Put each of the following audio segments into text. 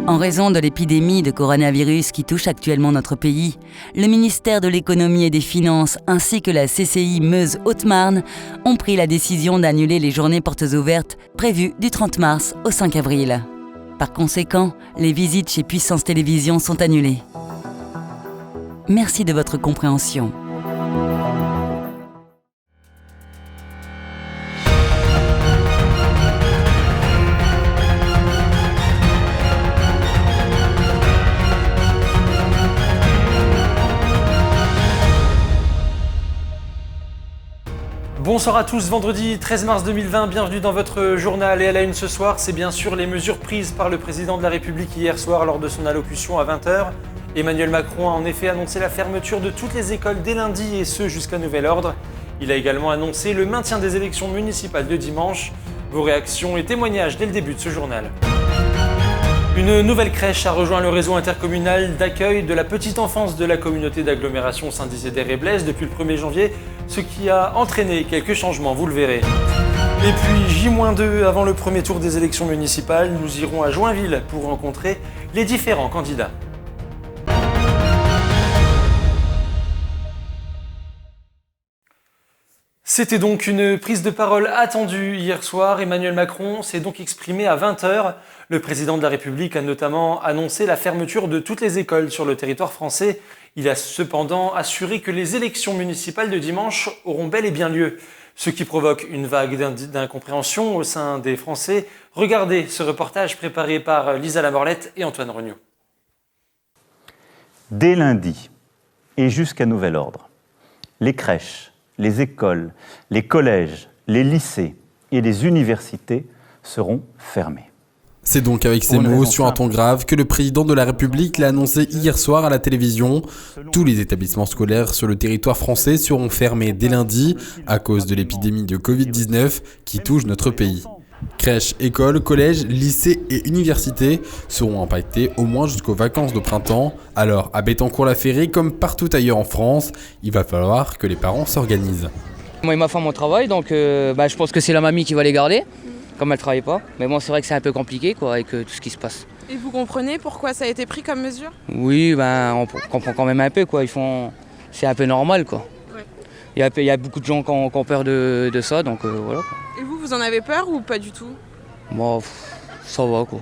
En raison de l'épidémie de coronavirus qui touche actuellement notre pays, le ministère de l'Économie et des Finances ainsi que la CCI Meuse-Haute-Marne ont pris la décision d'annuler les journées portes ouvertes prévues du 30 mars au 5 avril. Par conséquent, les visites chez Puissance Télévisions sont annulées. Merci de votre compréhension. Bonsoir à tous, vendredi 13 mars 2020, bienvenue dans votre journal. Et à la une ce soir, c'est bien sûr les mesures prises par le président de la République hier soir lors de son allocution à 20h. Emmanuel Macron a en effet annoncé la fermeture de toutes les écoles dès lundi et ce jusqu'à nouvel ordre. Il a également annoncé le maintien des élections municipales de dimanche. Vos réactions et témoignages dès le début de ce journal. Une nouvelle crèche a rejoint le réseau intercommunal d'accueil de la petite enfance de la communauté d'agglomération Saint-Dizier et Blaise depuis le 1er janvier, ce qui a entraîné quelques changements, vous le verrez. Et puis J-2 avant le premier tour des élections municipales, nous irons à Joinville pour rencontrer les différents candidats. C'était donc une prise de parole attendue hier soir. Emmanuel Macron s'est donc exprimé à 20h. Le président de la République a notamment annoncé la fermeture de toutes les écoles sur le territoire français. Il a cependant assuré que les élections municipales de dimanche auront bel et bien lieu, ce qui provoque une vague d'incompréhension au sein des Français. Regardez ce reportage préparé par Lisa Lamorlette et Antoine Regnault. Dès lundi et jusqu'à nouvel ordre, les crèches, les écoles, les collèges, les lycées et les universités seront fermés. C'est donc avec ces mots sur un ton grave que le président de la République l'a annoncé hier soir à la télévision. Tous les établissements scolaires sur le territoire français seront fermés dès lundi à cause de l'épidémie de Covid-19 qui touche notre pays. Crèches, écoles, collèges, lycées et universités seront impactés au moins jusqu'aux vacances de printemps. Alors, à Bettencourt-la-Ferrée, comme partout ailleurs en France, il va falloir que les parents s'organisent. Moi et ma femme on travaille, donc je pense que c'est la mamie qui va les garder, comme elle ne travaille pas. Mais bon, c'est vrai que c'est un peu compliqué avec tout ce qui se passe. Et vous comprenez pourquoi ça a été pris comme mesure ? Oui, on comprend quand même un peu, c'est un peu normal, quoi. Ouais. Il y a beaucoup de gens qui ont peur de ça, donc voilà. Et vous en avez peur ou pas du tout ? Bon, ça va, quoi.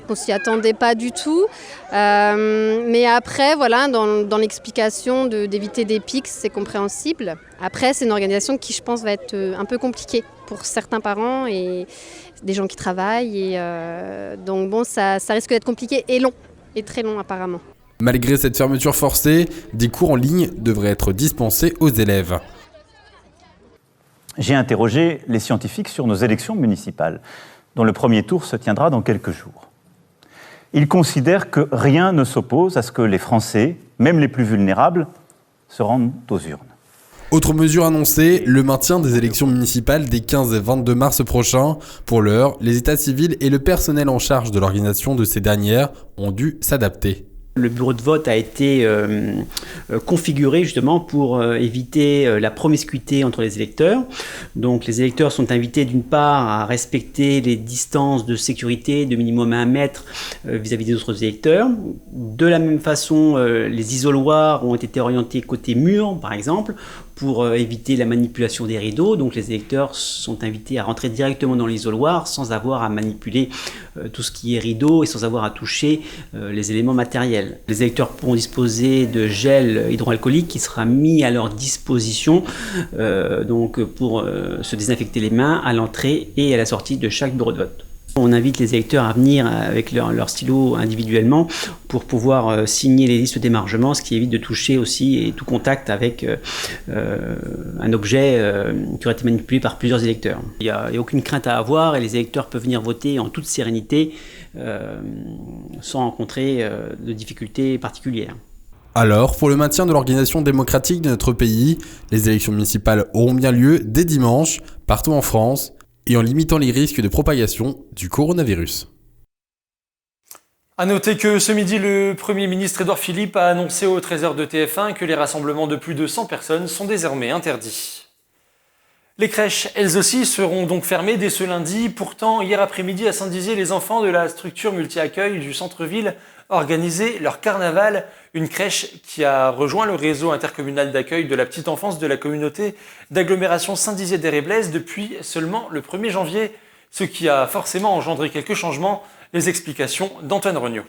On s'y attendait pas du tout, mais après, dans l'explication d'éviter des pics, c'est compréhensible. Après, c'est une organisation qui, je pense, va être un peu compliquée pour certains parents et des gens qui travaillent. Donc bon, ça risque d'être compliqué et long, et très long apparemment. Malgré cette fermeture forcée, des cours en ligne devraient être dispensés aux élèves. J'ai interrogé les scientifiques sur nos élections municipales, dont le premier tour se tiendra dans quelques jours. Ils considèrent que rien ne s'oppose à ce que les Français, même les plus vulnérables, se rendent aux urnes. Autre mesure annoncée, le maintien des élections municipales des 15 et 22 mars prochains. Pour l'heure, les états civils et le personnel en charge de l'organisation de ces dernières ont dû s'adapter. Le bureau de vote a été configuré justement pour éviter la promiscuité entre les électeurs. Donc les électeurs sont invités d'une part à respecter les distances de sécurité de minimum 1 mètre vis-à-vis des autres électeurs. De la même façon, les isoloirs ont été orientés côté mur par exemple pour éviter la manipulation des rideaux. Donc les électeurs sont invités à rentrer directement dans l'isoloir sans avoir à manipuler tout ce qui est rideau et sans avoir à toucher les éléments matériels. Les électeurs pourront disposer de gel hydroalcoolique qui sera mis à leur disposition pour se désinfecter les mains à l'entrée et à la sortie de chaque bureau de vote. On invite les électeurs à venir avec leur stylo individuellement pour pouvoir signer les listes d'émargement, ce qui évite de toucher aussi tout contact avec un objet qui aurait été manipulé par plusieurs électeurs. Il n'y a aucune crainte à avoir et les électeurs peuvent venir voter en toute sérénité sans rencontrer de difficultés particulières. Alors, pour le maintien de l'organisation démocratique de notre pays, les élections municipales auront bien lieu dès dimanche, partout en France, et en limitant les risques de propagation du coronavirus. A noter que ce midi, le Premier ministre Édouard Philippe a annoncé au 13h de TF1 que les rassemblements de plus de 100 personnes sont désormais interdits. Les crèches, elles aussi, seront donc fermées dès ce lundi. Pourtant, hier après-midi à Saint-Dizier, les enfants de la structure multi-accueil du centre-ville organisaient leur carnaval. Une crèche qui a rejoint le réseau intercommunal d'accueil de la petite enfance de la communauté d'agglomération Saint-Dizier-d'Héry-Blaise depuis seulement le 1er janvier. Ce qui a forcément engendré quelques changements. Les explications d'Antoine Regnault.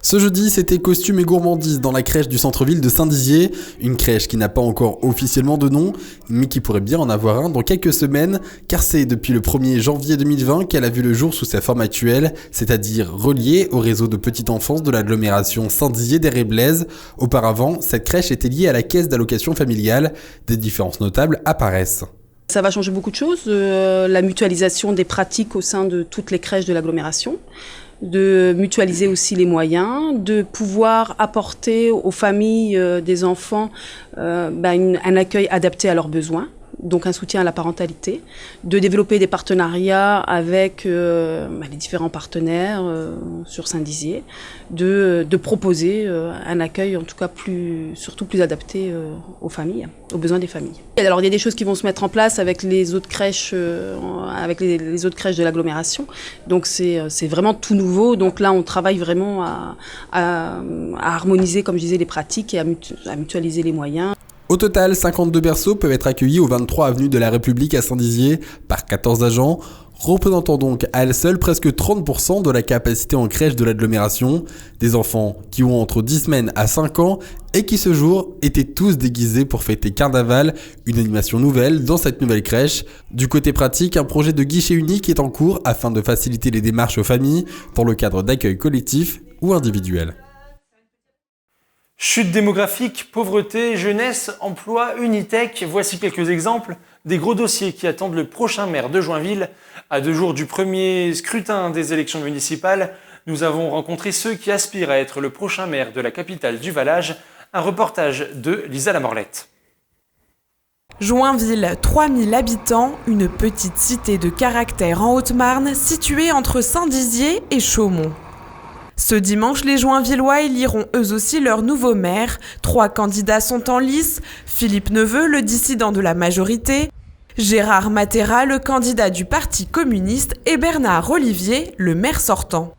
Ce jeudi, c'était costume et gourmandise dans la crèche du centre-ville de Saint-Dizier, une crèche qui n'a pas encore officiellement de nom, mais qui pourrait bien en avoir un dans quelques semaines, car c'est depuis le 1er janvier 2020 qu'elle a vu le jour sous sa forme actuelle, c'est-à-dire reliée au réseau de petite enfance de l'agglomération Saint-Dizier-d'Héry-Blaise. Auparavant, cette crèche était liée à la caisse d'allocation familiale. Des différences notables apparaissent. Ça va changer beaucoup de choses, la mutualisation des pratiques au sein de toutes les crèches de l'agglomération, de mutualiser aussi les moyens, de pouvoir apporter aux familles des enfants un accueil adapté à leurs besoins, donc un soutien à la parentalité, de développer des partenariats avec les différents partenaires sur Saint-Dizier, de proposer un accueil en tout cas surtout plus adapté aux familles, aux besoins des familles. Alors il y a des choses qui vont se mettre en place avec les autres crèches, les autres crèches de l'agglomération, donc c'est vraiment tout nouveau, donc là on travaille vraiment à harmoniser, comme je disais, les pratiques et à mutualiser les moyens. Au total, 52 berceaux peuvent être accueillis au 23 avenue de la République à Saint-Dizier par 14 agents, représentant donc à elles seules presque 30% de la capacité en crèche de l'agglomération. Des enfants qui ont entre 10 semaines à 5 ans et qui ce jour étaient tous déguisés pour fêter Carnaval, une animation nouvelle dans cette nouvelle crèche. Du côté pratique, un projet de guichet unique est en cours afin de faciliter les démarches aux familles dans le cadre d'accueil collectif ou individuel. Chute démographique, pauvreté, jeunesse, emploi, Unitech, voici quelques exemples des gros dossiers qui attendent le prochain maire de Joinville. À 2 jours du premier scrutin des élections municipales, nous avons rencontré ceux qui aspirent à être le prochain maire de la capitale du Valage. Un reportage de Lisa Lamorlette. Joinville, 3000 habitants, une petite cité de caractère en Haute-Marne située entre Saint-Dizier et Chaumont. Ce dimanche, les Joinvillois éliront eux aussi leur nouveau maire. 3 candidats sont en lice, Philippe Neveu, le dissident de la majorité, Gérard Matera, le candidat du Parti communiste, et Bernard Olivier, le maire sortant.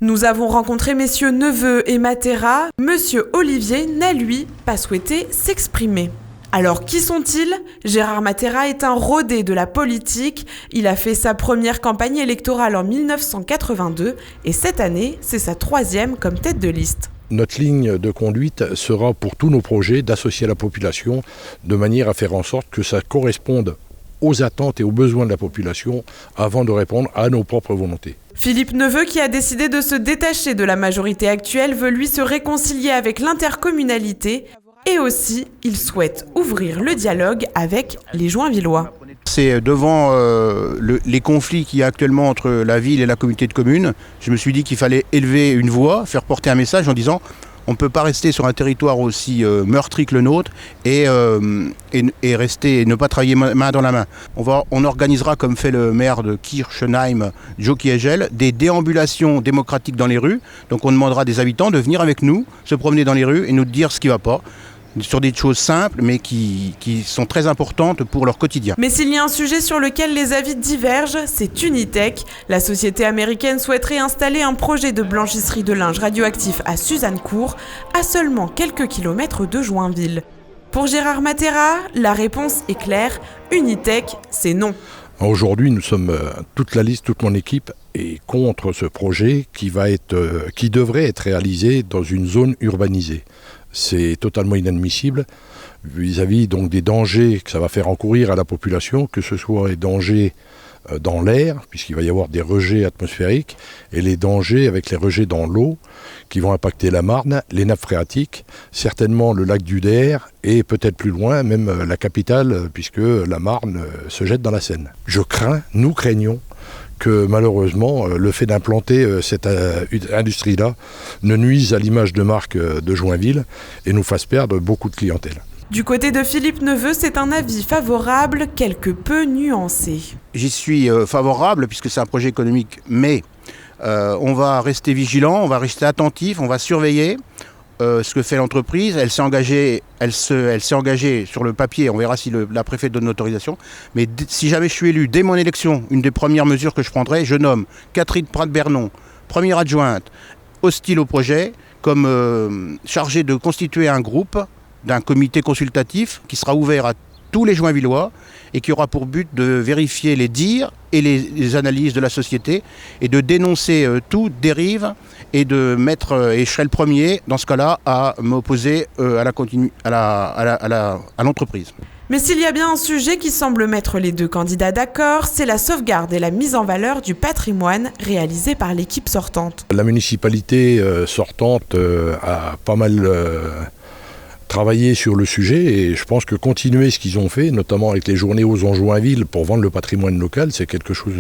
Nous avons rencontré messieurs Neveu et Matera. Monsieur Olivier n'a, lui, pas souhaité s'exprimer. Alors, qui sont-ils ? Gérard Matera est un rodé de la politique. Il a fait sa première campagne électorale en 1982 et cette année, c'est sa 3e comme tête de liste. Notre ligne de conduite sera pour tous nos projets d'associer la population de manière à faire en sorte que ça corresponde aux attentes et aux besoins de la population avant de répondre à nos propres volontés. Philippe Neveu, qui a décidé de se détacher de la majorité actuelle, veut lui se réconcilier avec l'intercommunalité. Et aussi, il souhaite ouvrir le dialogue avec les Joinvillois. C'est devant les conflits qu'il y a actuellement entre la ville et la communauté de communes, je me suis dit qu'il fallait élever une voix, faire porter un message en disant on ne peut pas rester sur un territoire aussi meurtri que le nôtre et ne pas travailler main dans la main. On organisera, comme fait le maire de Kirchenheim, Joe Kiegel, des déambulations démocratiques dans les rues. Donc on demandera des habitants de venir avec nous, se promener dans les rues et nous dire ce qui ne va pas. Sur des choses simples, mais qui sont très importantes pour leur quotidien. Mais s'il y a un sujet sur lequel les avis divergent, c'est Unitech. La société américaine souhaiterait installer un projet de blanchisserie de linge radioactif à Suzannecourt, à seulement quelques kilomètres de Joinville. Pour Gérard Matera, la réponse est claire, Unitech, c'est non. Aujourd'hui, nous sommes toute la liste, toute mon équipe est contre ce projet qui devrait être réalisé dans une zone urbanisée. C'est totalement inadmissible vis-à-vis donc des dangers que ça va faire encourir à la population, que ce soit les dangers dans l'air, puisqu'il va y avoir des rejets atmosphériques, et les dangers avec les rejets dans l'eau qui vont impacter la Marne, les nappes phréatiques, certainement le lac du Der et peut-être plus loin, même la capitale, puisque la Marne se jette dans la Seine. Nous craignons que malheureusement le fait d'implanter cette industrie-là ne nuise à l'image de marque de Joinville et nous fasse perdre beaucoup de clientèle. Du côté de Philippe Neveu, c'est un avis favorable, quelque peu nuancé. J'y suis favorable puisque c'est un projet économique, mais on va rester vigilant, on va rester attentif, on va surveiller. ce que fait l'entreprise. Elle s'est engagée sur le papier, on verra si la préfète donne l'autorisation. Mais si jamais je suis élu, dès mon élection, une des premières mesures que je prendrai, je nomme Catherine Prat-Bernon, première adjointe, hostile au projet, comme chargée de constituer un groupe d'un comité consultatif qui sera ouvert à tous les Joinvillois et qui aura pour but de vérifier les dires et les analyses de la société et de dénoncer toute dérive et de mettre, et je serai le premier dans ce cas-là à m'opposer à l'entreprise. Mais s'il y a bien un sujet qui semble mettre les deux candidats d'accord, c'est la sauvegarde et la mise en valeur du patrimoine réalisé par l'équipe sortante. La municipalité sortante a pas mal travaillé sur le sujet et je pense que continuer ce qu'ils ont fait, notamment avec les journées aux Joinville pour vendre le patrimoine local, c'est quelque chose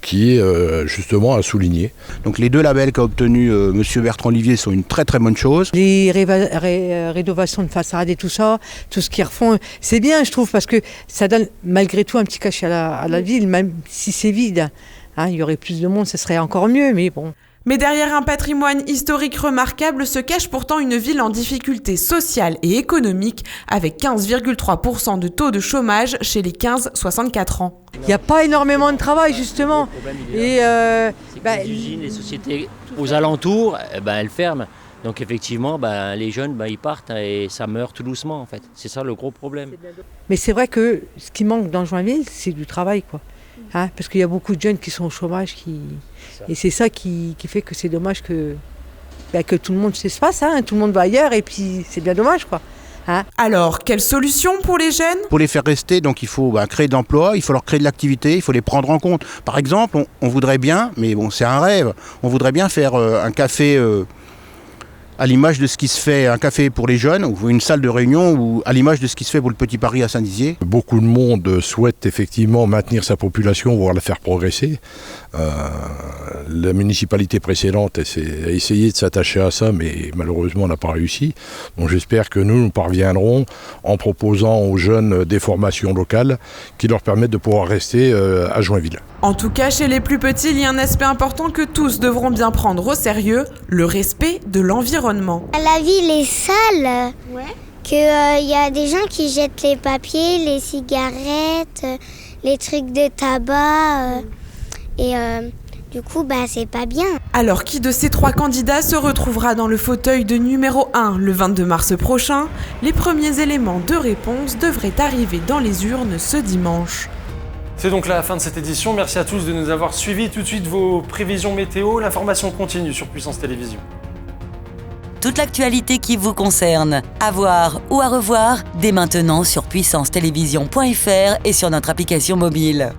qui est justement à souligner. Donc les deux labels qu'a obtenu M. Bertrand Olivier sont une très très bonne chose. Les rénovations de façade et tout ça, tout ce qu'ils refont, c'est bien je trouve parce que ça donne malgré tout un petit cachet à la ville, même si c'est vide. Hein, il y aurait plus de monde, ce serait encore mieux, mais bon. Mais derrière un patrimoine historique remarquable se cache pourtant une ville en difficulté sociale et économique avec 15,3% de taux de chômage chez les 15-64 ans. Il n'y a pas énormément de travail justement. Et les usines, les sociétés aux alentours, elles ferment. Donc effectivement, les jeunes, ils partent et ça meurt tout doucement en fait. C'est ça le gros problème. Mais c'est vrai que ce qui manque dans Joinville, c'est du travail quoi. Hein, parce qu'il y a beaucoup de jeunes qui sont au chômage et c'est ça qui fait que c'est dommage que tout le monde s'espace, hein, tout le monde va ailleurs et puis c'est bien dommage quoi. Hein. Alors, quelle solution pour les jeunes ? Pour les faire rester, donc il faut créer de l'emploi, il faut leur créer de l'activité, il faut les prendre en compte. Par exemple, on voudrait bien, mais bon c'est un rêve, on voudrait bien faire un café à l'image de ce qui se fait, un café pour les jeunes, ou une salle de réunion, ou à l'image de ce qui se fait pour le Petit Paris à Saint-Dizier. Beaucoup de monde souhaite effectivement maintenir sa population, voire la faire progresser. La municipalité précédente a essayé de s'attacher à ça, mais malheureusement n'a pas réussi. Donc j'espère que nous parviendrons en proposant aux jeunes des formations locales qui leur permettent de pouvoir rester à Joinville. En tout cas, chez les plus petits, il y a un aspect important que tous devront bien prendre au sérieux, le respect de l'environnement. La ville est sale, qu'il y a des gens qui jettent les papiers, les cigarettes, les trucs de tabac, du coup, c'est pas bien. Alors, qui de ces trois candidats se retrouvera dans le fauteuil de numéro 1 le 22 mars prochain ? Les premiers éléments de réponse devraient arriver dans les urnes ce dimanche. C'est donc la fin de cette édition. Merci à tous de nous avoir suivis. Tout de suite, vos prévisions météo. L'information continue sur Puissance Télévisions. Toute l'actualité qui vous concerne, à voir ou à revoir, dès maintenant sur puissancetélévision.fr et sur notre application mobile.